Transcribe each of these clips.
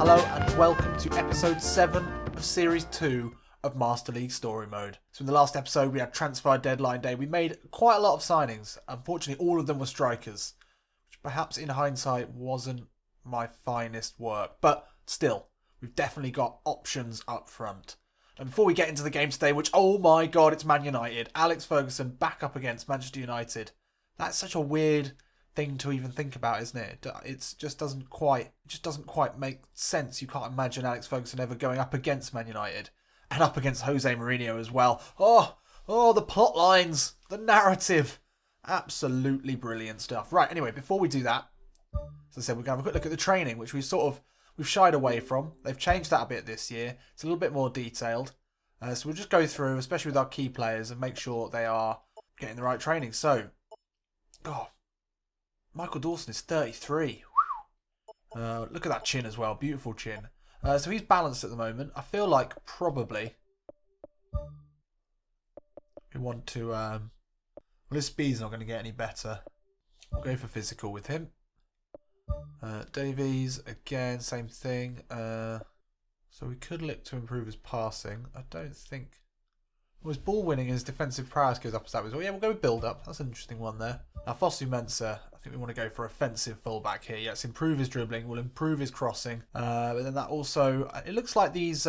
Hello and welcome to episode 7 of series 2 of Master League Story Mode. So in the last episode we had transfer deadline day. We made quite a lot of signings. Unfortunately all of them were strikers, which perhaps in hindsight wasn't my finest work. But still, we've definitely got options up front. And before we get into the game today, which, oh my god, it's Man United. Alex Ferguson back up against Manchester United. That's such a weird thing to even think about, isn't it? It just doesn't quite make sense. You can't imagine Alex Ferguson ever going up against Man United and up against Jose Mourinho as well. Oh, the plot lines, the narrative, absolutely brilliant stuff. Right, anyway, before we do that, as I said, we're going to have a quick look at the training, which we've shied away from. They've changed that a bit this year. It's a little bit more detailed. So we'll just go through, especially with our key players, and make sure they are getting the right training. So, God, Michael Dawson is 33. Look at that chin as well. Beautiful chin. So he's balanced at the moment. I feel like probably we want to... well, his speed's not going to get any better. We'll go for physical with him. Davies, again, same thing. So we could look to improve his passing. I don't think... Well, his ball winning and his defensive prowess goes up as that as well. Yeah, we'll go with build-up. That's an interesting one there. Now, Fosuh-Mensah, I think we want to go for offensive fullback here. Yes, improve his dribbling. We'll improve his crossing. But then that also... It looks like these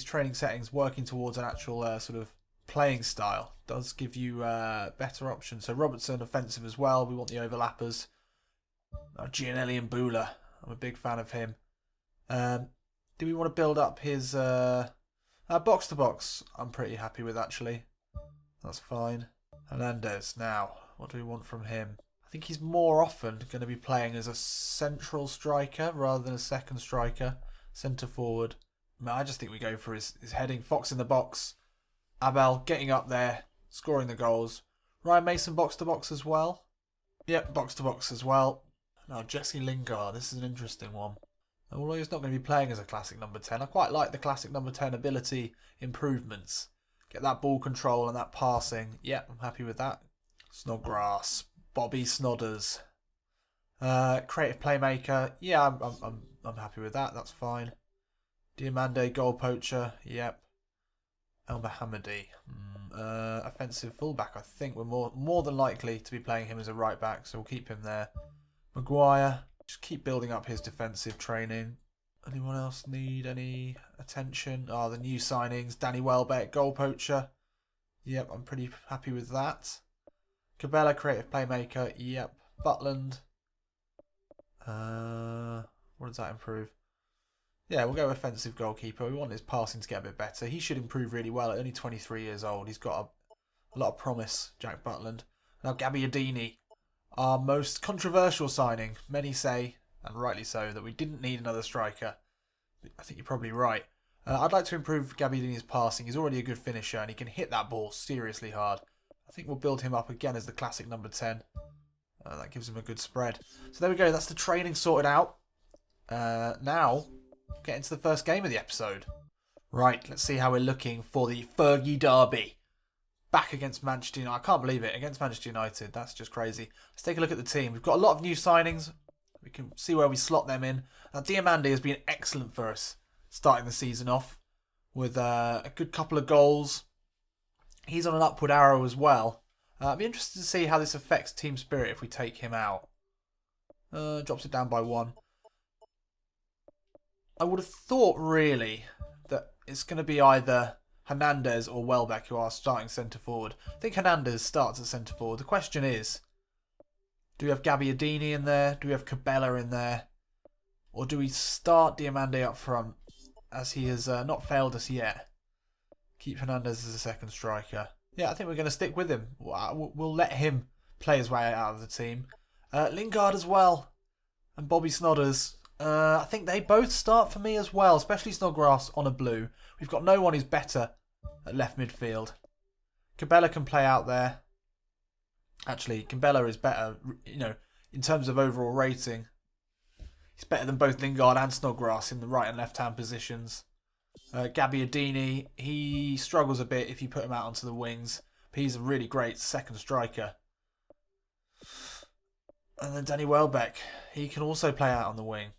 training settings working towards an actual sort of playing style does give you better options. So Robertson, offensive as well. We want the overlappers. Gianelli Imbula. I'm a big fan of him. Do we want to build up his... box-to-box, I'm pretty happy with, actually. That's fine. Hernandez, now, what do we want from him? I think he's more often going to be playing as a central striker rather than a second striker. Centre forward. I just think we go for his heading. Fox in the box. Abel getting up there, scoring the goals. Ryan Mason box-to-box as well. Yep, box-to-box as well. Now, Jesse Lingaard, this is an interesting one. Although he's not going to be playing as a classic number 10, I quite like the classic number 10 ability improvements. Get that ball control and that passing. Yeah, I'm happy with that. Snodgrass, Bobby Snodders, creative playmaker. Yeah, I'm happy with that. That's fine. Diamande, goal poacher. Yep. El Mohammadi, offensive fullback. I think we're more than likely to be playing him as a right back, so we'll keep him there. Maguire. Just keep building up his defensive training. Anyone else need any attention? The new signings. Danny Welbeck, goal poacher. Yep, I'm pretty happy with that. Cabella, creative playmaker. Yep. Butland. What does that improve? Yeah, we'll go offensive goalkeeper. We want his passing to get a bit better. He should improve really well at only 23 years old. He's got a lot of promise, Jack Butland. Now Gabbiadini. Our most controversial signing. Many say, and rightly so, that we didn't need another striker. I think you're probably right. I'd like to improve Gabbiadini's passing. He's already a good finisher and he can hit that ball seriously hard. I think we'll build him up again as the classic number 10. That gives him a good spread. So there we go. That's the training sorted out. Now, get into the first game of the episode. Right, let's see how we're looking for the Fergie derby. Back against Manchester United. I can't believe it. Against Manchester United. That's just crazy. Let's take a look at the team. We've got a lot of new signings. We can see where we slot them in. Now, Diamande has been excellent for us starting the season off with a good couple of goals. He's on an upward arrow as well. I'd be interested to see how this affects team spirit if we take him out. Drops it down by 1. I would have thought, really, that it's going to be either Hernandez or Welbeck who are starting centre forward. I think Hernandez starts at centre forward. The question is, do we have Gabbiadini in there? Do we have Cabella in there? Or do we start Diamande up front as he has not failed us yet? Keep Hernandez as a second striker. Yeah, I think we're going to stick with him. We'll let him play his way out of the team. Lingaard as well. And Bobby Snodders. I think they both start for me as well, especially Snodgrass on a blue. We've got no one who's better at left midfield. Cabella can play out there. Actually, Cabella is better, in terms of overall rating. He's better than both Lingaard and Snodgrass in the right and left-hand positions. Gabbiadini, he struggles a bit if you put him out onto the wings. But he's a really great second striker. And then Danny Welbeck, he can also play out on the wing.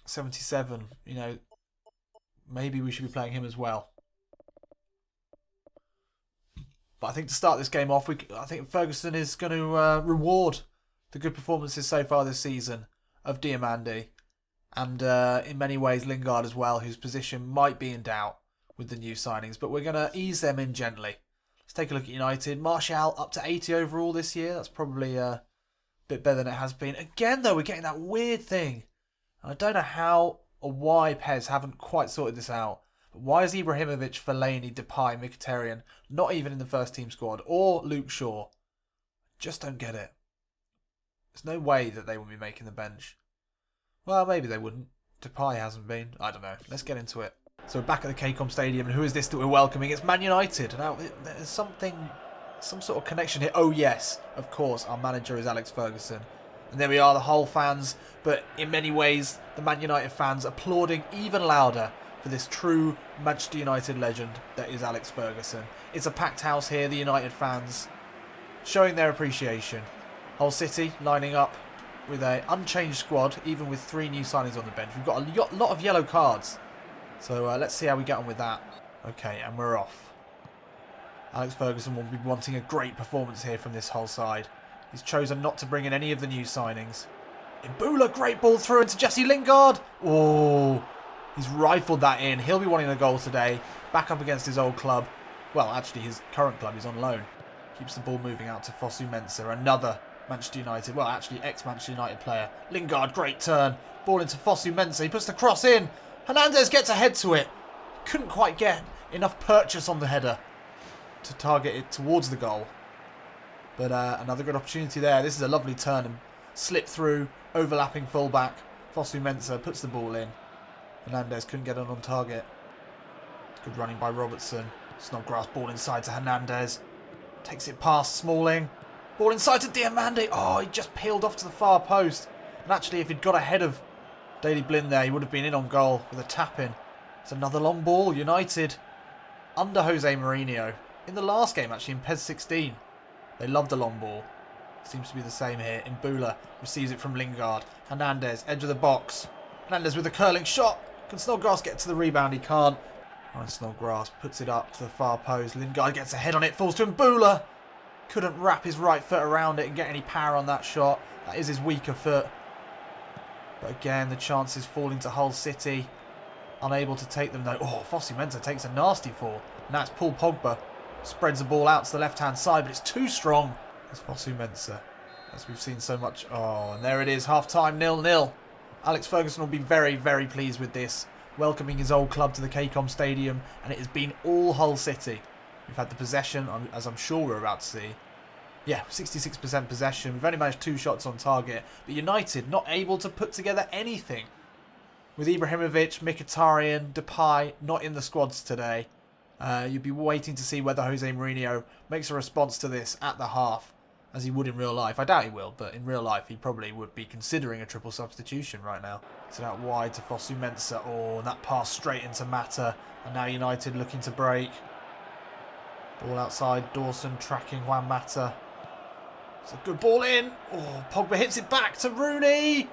77. You know, maybe we should be playing him as well. But I think to start this game off, I think Ferguson is going to reward the good performances so far this season of Diamandi. And in many ways, Lingaard as well, whose position might be in doubt with the new signings. But we're going to ease them in gently. Let's take a look at United. Martial up to 80 overall this year. That's probably a bit better than it has been. Again, though, we're getting that weird thing. I don't know how or why PES haven't quite sorted this out. But why is Ibrahimovic, Fellaini, Depay, Mkhitaryan not even in the first team squad? Or Luke Shaw? Just don't get it. There's no way that they will be making the bench. Well, maybe they wouldn't. Depay hasn't been. I don't know. Let's get into it. So we're back at the KCom Stadium, and who is this that we're welcoming? It's Man United. Now, there's some sort of connection here. Oh, yes, of course, our manager is Alex Ferguson. And there we are, the whole fans. But in many ways, the Man United fans applauding even louder for this true Manchester United legend that is Alex Ferguson. It's a packed house here, the United fans showing their appreciation. Hull City lining up with an unchanged squad, even with 3 new signings on the bench. We've got a lot of yellow cards. So let's see how we get on with that. Okay, and we're off. Alex Ferguson will be wanting a great performance here from this Hull side. He's chosen not to bring in any of the new signings. Imbula, great ball through into Jesse Lingaard. Oh, he's rifled that in. He'll be wanting a goal today. Back up against his old club. Well, actually, his current club is on loan. Keeps the ball moving out to Fosuh-Mensah, another Manchester United, well, actually ex-Manchester United player. Lingaard, great turn. Ball into Fosuh-Mensah. He puts the cross in. Hernandez gets ahead to it. Couldn't quite get enough purchase on the header to target it towards the goal. But another good opportunity there. This is a lovely turn and slip through, overlapping fullback. Fosuh-Mensah puts the ball in. Hernandez couldn't get it on target. Good running by Robertson. Snodgrass ball inside to Hernandez. Takes it past Smalling. Ball inside to Diamandi. Oh, he just peeled off to the far post. And actually, if he'd got ahead of Daley Blind there, he would have been in on goal with a tap-in. It's another long ball. United under Jose Mourinho. In the last game, actually, in PES 16. They love the long ball. Seems to be the same here. Imbula receives it from Lingaard. Hernandez, edge of the box. Hernandez with a curling shot. Can Snodgrass get to the rebound? He can't. And Snodgrass puts it up to the far post. Lingaard gets a head on it. Falls to Imbula. Couldn't wrap his right foot around it and get any power on that shot. That is his weaker foot. But again, the chances falling to Hull City. Unable to take them though. Oh, Fosuh-Mensah takes a nasty fall. And that's Paul Pogba. Spreads the ball out to the left-hand side, but it's too strong. It's Fosuh-Mensah, as we've seen so much. Oh, and there it is, half-time, 0-0. Alex Ferguson will be very, very pleased with this. Welcoming his old club to the KCom Stadium, and it has been all Hull City. We've had the possession, as I'm sure we're about to see. Yeah, 66% possession. We've only managed 2 shots on target. But United not able to put together anything. With Ibrahimovic, Mkhitaryan, Depay not in the squads today. You'd be waiting to see whether Jose Mourinho makes a response to this at the half, as he would in real life. I doubt he will, but in real life he probably would be considering a triple substitution right now. So out wide to Fosuh-Mensah. Oh, and that pass straight into Mata. And now United looking to break. Ball outside, Dawson tracking Juan Mata. It's a good ball in. Oh, Pogba hits it back to Rooney.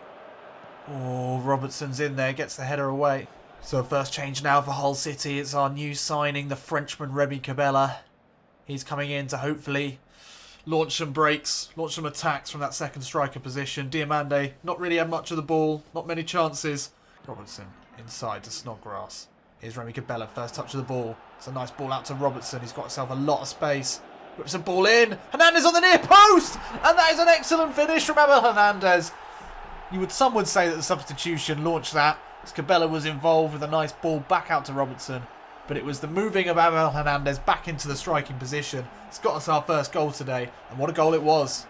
Oh, Robertson's in there, gets the header away. So first change now for Hull City. It's our new signing, the Frenchman Remy Cabella. He's coming in to hopefully launch some breaks, launch some attacks from that second striker position. Diamandi not really had much of the ball, not many chances. Robertson inside to Snodgrass. Here's Remy Cabella, first touch of the ball. It's a nice ball out to Robertson. He's got himself a lot of space. Whips a ball in. Hernandez on the near post! And that is an excellent finish from Abel Hernandez. Some would say that the substitution launched that, as Cabella was involved with a nice ball back out to Robertson. But it was the moving of Abel Hernandez back into the striking position. It's got us our first goal today. And what a goal it was.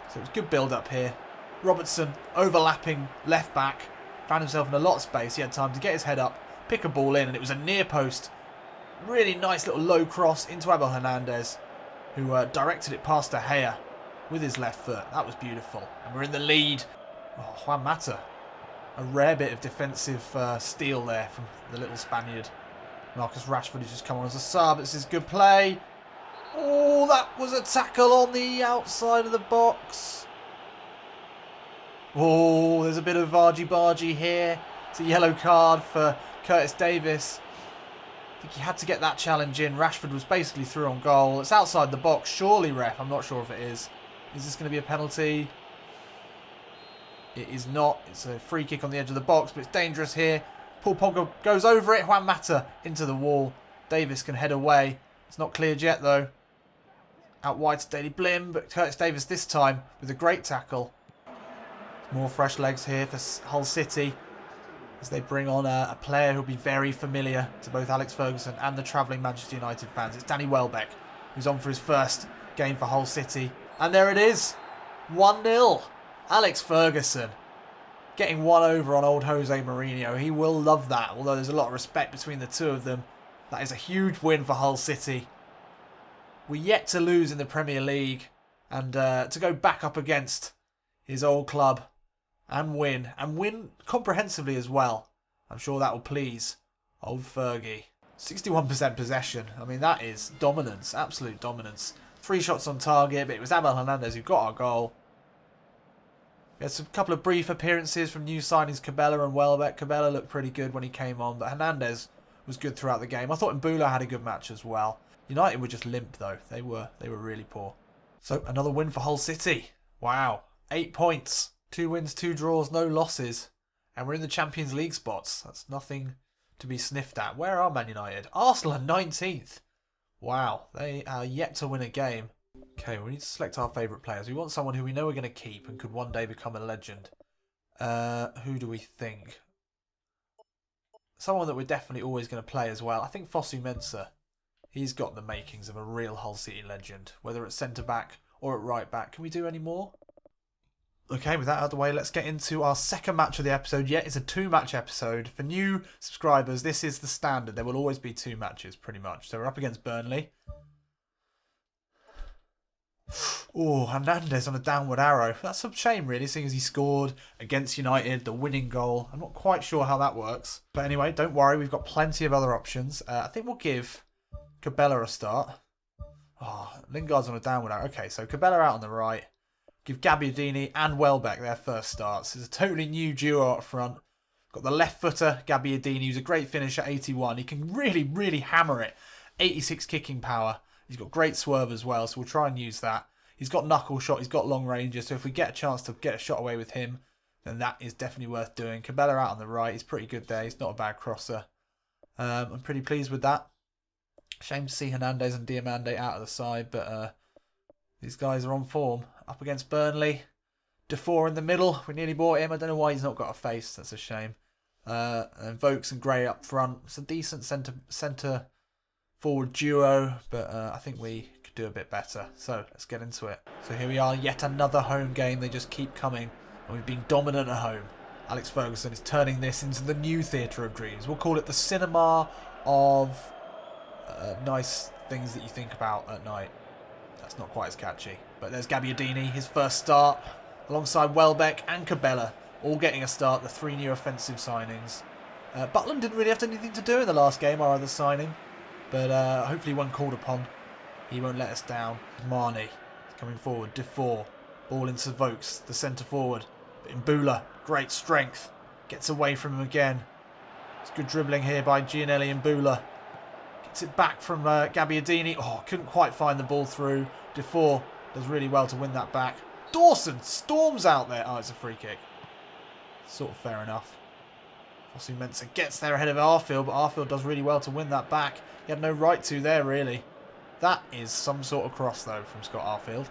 So it was good build-up here. Robertson overlapping left back. Found himself in a lot of space. He had time to get his head up, pick a ball in, and it was a near post. Really nice little low cross into Abel Hernandez, who directed it past De Gea with his left foot. That was beautiful. And we're in the lead. Oh, Juan Mata. A rare bit of defensive steel there from the little Spaniard. Marcus Rashford has just come on as a sub. This is good play. Oh, that was a tackle on the outside of the box. Oh, there's a bit of argy-bargy here. It's a yellow card for Curtis Davis. I think he had to get that challenge in. Rashford was basically through on goal. It's outside the box. Surely, ref. I'm not sure if it is. Is this going to be a penalty? It is not. It's a free kick on the edge of the box, but it's dangerous here. Paul Pogba goes over it. Juan Mata into the wall. Davis can head away. It's not cleared yet, though. Out wide to Daley Blim, but Curtis Davis this time with a great tackle. More fresh legs here for Hull City as they bring on a player who'll be very familiar to both Alex Ferguson and the travelling Manchester United fans. It's Danny Welbeck, who's on for his first game for Hull City. And there it is, 1-0. Alex Ferguson getting one over on old Jose Mourinho. He will love that, although there's a lot of respect between the two of them. That is a huge win for Hull City. We're yet to lose in the Premier League, and to go back up against his old club and win comprehensively as well. I'm sure that will please old Fergie. 61% possession. I mean, that is dominance, absolute dominance. 3 shots on target, but it was Abel Hernandez who got our goal. We had a couple of brief appearances from new signings Cabella and Welbeck. Cabella looked pretty good when he came on, but Hernandez was good throughout the game. I thought Imbula had a good match as well. United were just limp though. They were really poor. So another win for Hull City. Wow. 8 points. 2 wins, 2 draws, no losses. And we're in the Champions League spots. That's nothing to be sniffed at. Where are Man United? Arsenal are 19th. Wow. They are yet to win a game. Okay, we need to select our favourite players. We want someone who we know we're going to keep and could one day become a legend. Who do we think? Someone that we're definitely always going to play as well. I think Fosuh-Mensah. He's got the makings of a real Hull City legend, whether it's centre-back or at right-back. Can we do any more? Okay, with that out of the way, let's get into our second match of the episode. Yeah, it's a 2-match episode. For new subscribers, this is the standard. There will always be 2 matches, pretty much. So we're up against Burnley. Oh, Hernandez on a downward arrow. That's a shame, really, seeing as he scored against United, the winning goal. I'm not quite sure how that works. But anyway, don't worry, we've got plenty of other options. I think we'll give Cabella a start. Oh, Lingaard's on a downward arrow. Okay, so Cabella out on the right. Give Gabbiadini and Welbeck their first starts. It's a totally new duo up front. Got the left footer, Gabbiadini, who's a great finisher at 81. He can really hammer it. 86 kicking power. He's got great swerve as well, so we'll try and use that. He's got knuckle shot, he's got long ranges, so if we get a chance to get a shot away with him, then that is definitely worth doing. Cabella out on the right, he's pretty good there. He's not a bad crosser. I'm pretty pleased with that. Shame to see Hernandez and Diamande out of the side, but these guys are on form. Up against Burnley. Defoe in the middle. We nearly bought him. I don't know why he's not got a face. That's a shame. And Vokes and Gray up front. It's a decent centre forward duo, but I think we could do a bit better. So let's get into it. So here we are, yet another home game. They just keep coming, and we've been dominant at home. Alex Ferguson is turning this into the new theatre of dreams. We'll call it the cinema of nice things that you think about at night. That's not quite as catchy. But there's Gabbiadini, his first start, alongside Welbeck and Cabella, all getting a start, the 3 new offensive signings. Butland didn't really have anything to do in the last game, our other signing. But hopefully when called upon, he won't let us down. Marnie coming forward, Defoe, ball into Vokes, the centre forward. But Imbula, great strength, gets away from him again. It's good dribbling here by Gianelli Imbula. Gets it back from Gabbiadini. Oh, couldn't quite find the ball through. Defoe does really well to win that back. Dawson storms out there. Oh, it's a free kick. Sort of fair enough. Fosuh-Mensah gets there ahead of Arfield, but Arfield does really well to win that back. He had no right to there, really. That is some sort of cross, though, from Scott Arfield.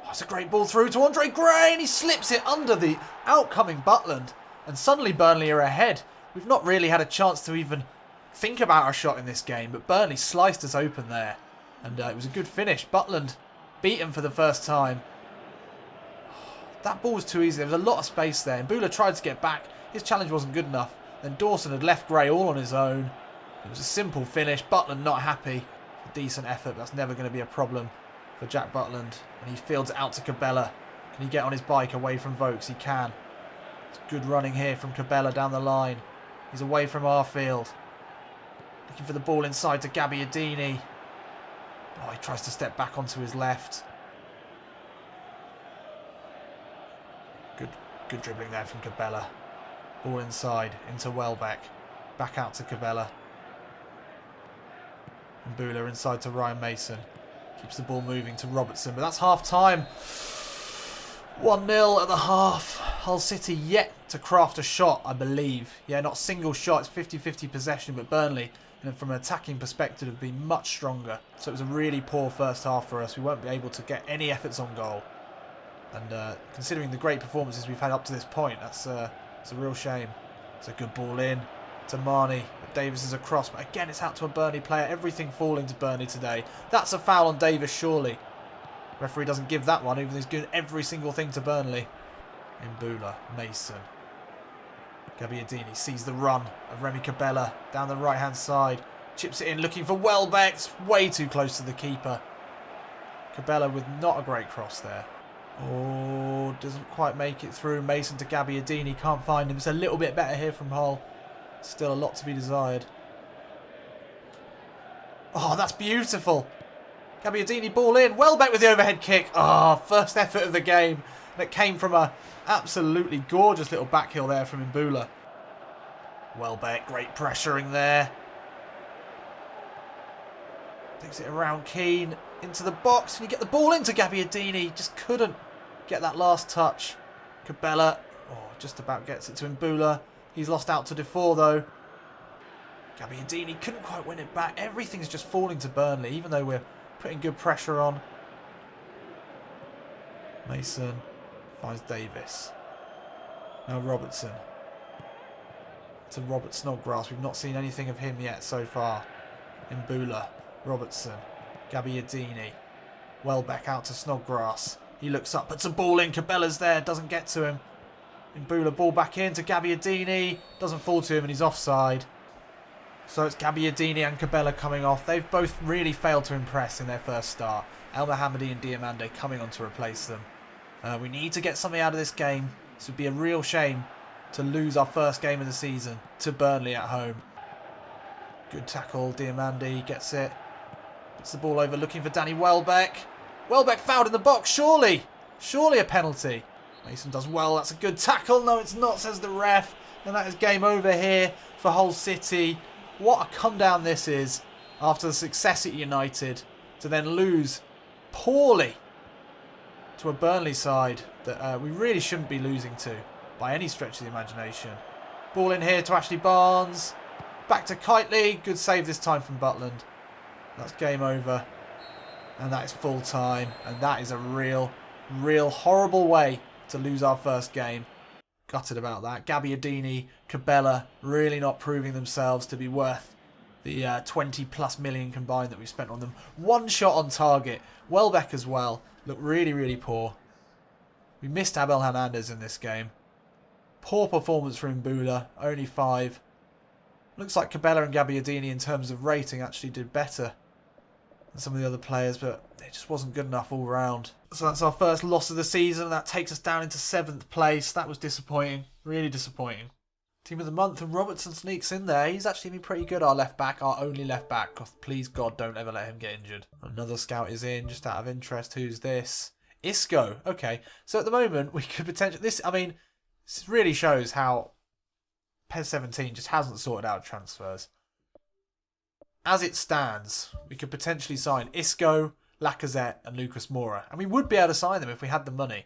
Oh, it's a great ball through to Andre Gray, and he slips it under the outcoming Butland. And suddenly Burnley are ahead. We've not really had a chance to even think about a shot in this game, but Burnley sliced us open there. And it was a good finish. Butland beaten for the first time. That ball was too easy. There was a lot of space there. And Imbula tried to get back. His challenge wasn't good enough. Then Dawson had left Gray all on his own. It was a simple finish. Butland not happy. A decent effort. That's never going to be a problem for Jack Butland. And he fields it out to Cabella. Can he get on his bike away from Vokes? He can. It's good running here from Cabella down the line. He's away from Arfield. Looking for the ball inside to Gabbiadini. Oh, he tries to step back onto his left. Good dribbling there from Cabella. Ball inside into Welbeck. Back out to Cabella. Imbula inside to Ryan Mason. Keeps the ball moving to Robertson, but that's half time. 1-0 at the half. Hull City yet to craft a shot, I believe. Yeah, not a single shot. It's 50-50 possession, but Burnley, from an attacking perspective, have been much stronger. So it was a really poor first half for us. We won't be able to get any efforts on goal. And considering the great performances we've had up to this point, it's a real shame. It's a good ball in to Marnie. Davis is across, but again it's out to a Burnley player. Everything falling to Burnley today. That's a foul on Davis, surely. Referee doesn't give that one, even though he's doing every single thing to Burnley. Imbula, Mason. Gabbiadini sees the run of Remy Cabella down the right-hand side. Chips it in, looking for Welbeck. It's way too close to the keeper. Cabella with not a great cross there. Oh, doesn't quite make it through. Mason to Gabbiadini, can't find him. It's a little bit better here from Hull. Still a lot to be desired. Oh, that's beautiful. Gabbiadini ball in. Welbeck with the overhead kick. Ah, first effort of the game. And it came from a absolutely gorgeous little back heel there from Imbula. Welbeck, great pressuring there. Takes it around Keane into the box. And you get the ball into Gabbiadini. Just couldn't get that last touch. Cabella, just about gets it to Imbula. He's lost out to Defoe though. Gabbiadini couldn't quite win it back. Everything's just falling to Burnley, even though we're putting good pressure on. Mason finds Davis. Now Robertson. To Robert Snodgrass. We've not seen anything of him yet so far. Imbula. Robertson. Gabbiadini. Welbeck out to Snodgrass. He looks up, puts a ball in. Cabella's there, doesn't get to him. Imbula ball back in to Gabbiadini. Doesn't fall to him and he's offside. So it's Gabbiadini and Cabella coming off. They've both really failed to impress in their first start. El Mohammadi and Diomande coming on to replace them. We need to get something out of this game. This would be a real shame to lose our first game of the season to Burnley at home. Good tackle. Diomande gets it. Puts the ball over looking for Danny Welbeck. Welbeck fouled in the box. Surely a penalty. Mason does well. That's a good tackle. No, it's not, says the ref. And that is game over here for Hull City. What a come down this is after the success at United to then lose poorly to a Burnley side that we really shouldn't be losing to by any stretch of the imagination. Ball in here to Ashley Barnes. Back to Kitely. Good save this time from Butland. That's game over. And that is full time. And that is a real horrible way to lose our first game. Gutted about that. Gabbiadini, Cabella really not proving themselves to be worth the 20+ million combined that we've spent on them. One shot on target. Welbeck as well. Looked really poor. We missed Abel Hernandez in this game. Poor performance from Imbula. Only 5. Looks like Cabella and Gabbiadini in terms of rating actually did better than some of the other players, but it just wasn't good enough all round. So that's our first loss of the season. That takes us down into 7th place. That was disappointing. Really disappointing. Team of the month, and Robertson sneaks in there. He's actually been pretty good, our left back, our only left back. Please God, don't ever let him get injured. Another scout is in, just out of interest. Who's this? Isco. Okay, so at the moment we could potentially... This really shows how PES 17 just hasn't sorted out transfers. As it stands, we could potentially sign Isco, Lacazette and Lucas Moura. And we would be able to sign them if we had the money.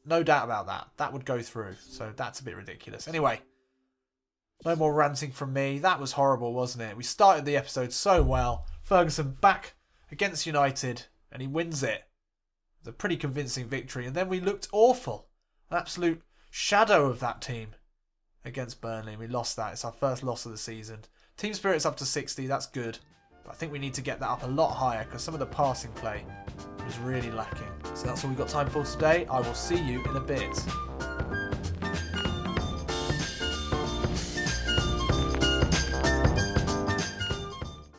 No doubt about that. That would go through. So that's a bit ridiculous. Anyway, no more ranting from me. That was horrible, wasn't it? We started the episode so well. Ferguson back against United and he wins it. It was a pretty convincing victory. And then we looked awful. An absolute shadow of that team against Burnley. We lost that. It's our first loss of the season. Team spirit's up to 60. That's good. But I think we need to get that up a lot higher because some of the passing play was really lacking. So that's all we've got time for today. I will see you in a bit.